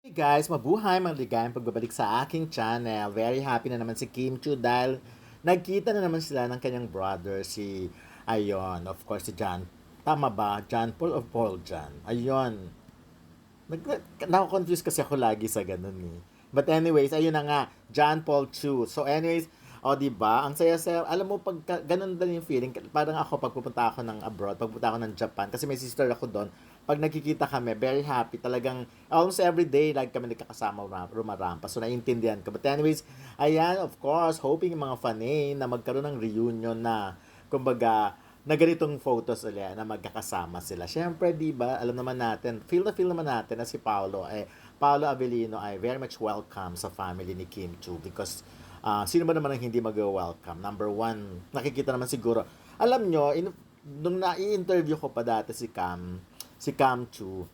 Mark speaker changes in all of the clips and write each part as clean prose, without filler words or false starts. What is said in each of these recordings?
Speaker 1: Hey guys, mabuhay, maligayang pagbabalik sa aking channel. Very happy na naman si Kim Chu dahil nagkita na naman sila ng kanyang brother, si Ayon, of course si John. Tama ba? John Paul o Paul John? Ayon. Nako-confuse kasi ako lagi sa ganun eh. But anyways, ayun na nga, John Paul Chu. So anyways, o di ba? Ang saya-saya. Alam mo pag ganun din yung feeling, parang ako pag pupunta ako ng abroad, pag pupunta ako ng Japan kasi may sister ako doon. Pag nakikita kami, very happy talagang almost every day like kami nagkakasama rumarampa. So naiintindihan ko. But anyways, ayan, of course, hoping yung mga fanay na magkaroon ng reunion na kumbaga na ganitong photos ulit na magkakasama sila. Siyempre, di ba, alam naman natin, feel naman natin na si Paolo Avellino ay very much welcome sa family ni Kim Chu because sino ba naman ang hindi mag-welcome? Number one, nakikita naman siguro. Alam nyo, nung na-i-interview ko pa dati si Cam Chu,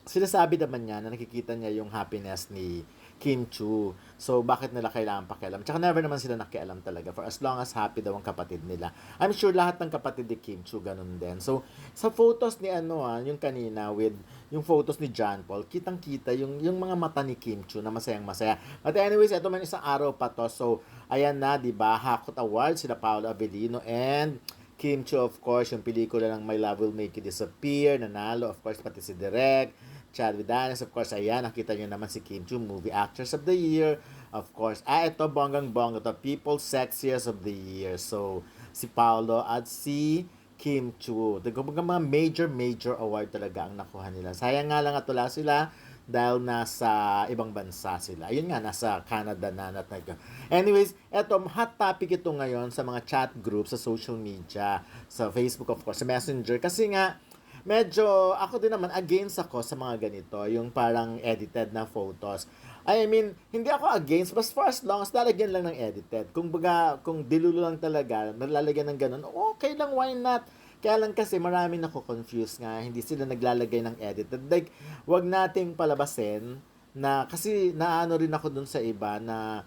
Speaker 1: sinasabi naman niya na nakikita niya yung happiness ni Kim Chu. So, bakit nila kailangan pakialam? Tsaka never naman sila nakialam talaga for as long as happy daw ang kapatid nila. I'm sure lahat ng kapatid ni Kim Chu ganun din. So, sa photos ni yung kanina with yung photos ni John Paul, kitang-kita yung mga mata ni Kim Chu na masayang-masaya. But anyways, ito man isang araw pa to. So, ayan na, di ba? Hakot Awards sila Paolo Avellino and Kim Chu, of course, yung pelikula ng My Love Will Make You Disappear, nanalo, of course, pati si Direk, Chad Vidanes, of course, ayan, nakita nyo naman si Kim Chu, Movie Actress of the Year, of course. Ito, bonggang-bongga, ito, People's Sexiest of the Year. So, si Paolo at si Kim Chu. Mga major award talaga ang nakuha nila. Sayang nga lang at wala sila dahil nasa ibang bansa sila. Ayun nga, nasa Canada na. Anyways, eto, hot topic ito ngayon sa mga chat groups sa social media, sa Facebook of course, sa Messenger. Kasi nga, medyo ako din naman against ako sa mga ganito, yung parang edited na photos. I mean, hindi ako against, but for as long as lalagyan lang ng edited. Kung dilulo lang talaga, nalalagyan ng ganun, okay lang, why not? Kaya lang kasi marami nako-confuse nga, hindi sila naglalagay ng edited. Like, wag nating palabasin na, kasi naano rin ako dun sa iba na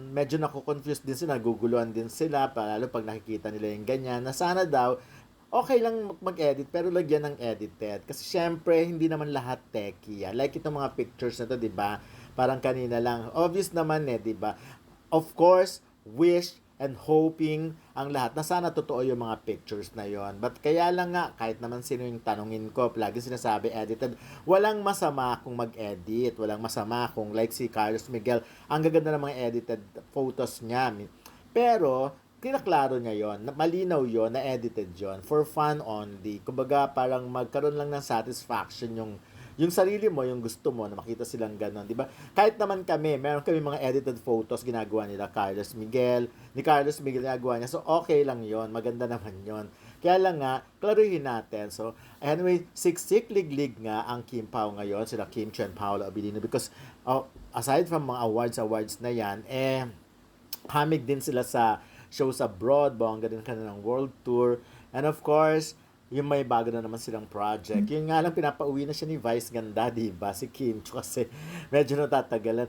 Speaker 1: medyo nako-confuse din sila, naguguluhan din sila, lalo pag nakikita nila yung ganyan, na sana daw, okay lang mag-edit, pero lagyan ng edited. Kasi syempre, hindi naman lahat techie. Like itong mga pictures na to, di ba? Parang kanina lang. Obvious naman eh, di ba? Of course, wish and hoping ang lahat na sana totoo yung mga pictures na yon. But kaya lang nga, kahit naman sino yung tanungin ko, lagi sinasabi edited, walang masama kung mag-edit, walang masama kung like si Carlos Miguel, ang gaganda ng mga edited photos niya. Pero, kinaklaro niya yon, malinaw yon, na edited yon, for fun only. Kumbaga, parang magkaroon lang ng satisfaction yung sarili mo, yung gusto mo na makita silang gano'n, di ba? Kahit naman kami, meron kami mga edited photos ginagawa nila ni Carlos Miguel ginagawa niya. So, okay lang yon, maganda naman yon. Kaya lang nga, klaruhin natin. So, anyway, siksik liglig nga ang Kim Pao ngayon, sila Kim Chu and Paolo Abilino because aside from mga awards na yan, hamig din sila sa shows abroad, bongga din kanilang world tour. And of course, yung may bago na naman silang project. Yun nga lang, pinapauwi na siya ni Vice Ganda, diba? Si Kim Chu kasi medyo natatagalan.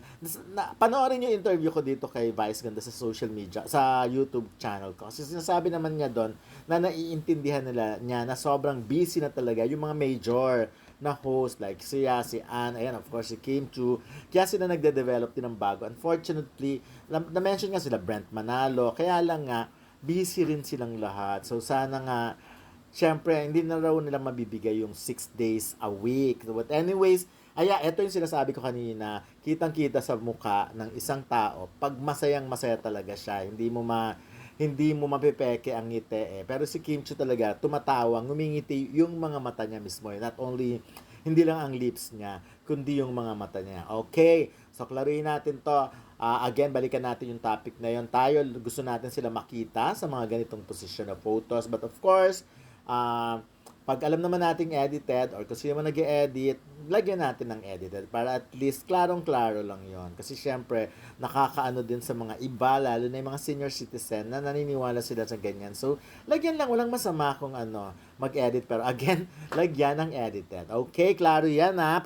Speaker 1: Panoorin yung interview ko dito kay Vice Ganda sa social media, sa YouTube channel ko. Kasi sinasabi naman niya doon na naiintindihan niya na sobrang busy na talaga yung mga major na host like siya, si Ann, ayan, of course, si Kim Chu. Kaya sila nagde-develop din ng bago. Unfortunately, na-mention nga sila Brent Manalo. Kaya lang nga, busy rin silang lahat. So, sana nga, syempre, hindi na raw nila mabibigay yung 6 days a week. But anyways, ito yung sinasabi ko kanina, kitang-kita sa muka ng isang tao, pag masayang-masaya talaga siya, hindi mo mapepeke ang ngiti eh. Pero si Kim Chu talaga, tumatawa, ngumingiti yung mga mata niya mismo. Not only, hindi lang ang lips niya, kundi yung mga mata niya. Okay, so klaruhin natin to. Again, balikan natin yung topic na yun. Tayo, gusto natin sila makita sa mga ganitong position of photos. But of course, pag alam naman nating edited or kung sino man nag-edit, lagyan natin ng edited para at least klarong-klaro lang yon. Kasi syempre, nakakaano din sa mga iba, lalo na yung mga senior citizen na naniniwala sila sa ganyan. So, lagyan lang, walang masama kung mag-edit. Pero again, lagyan ng edited. Okay, klaro yan ha.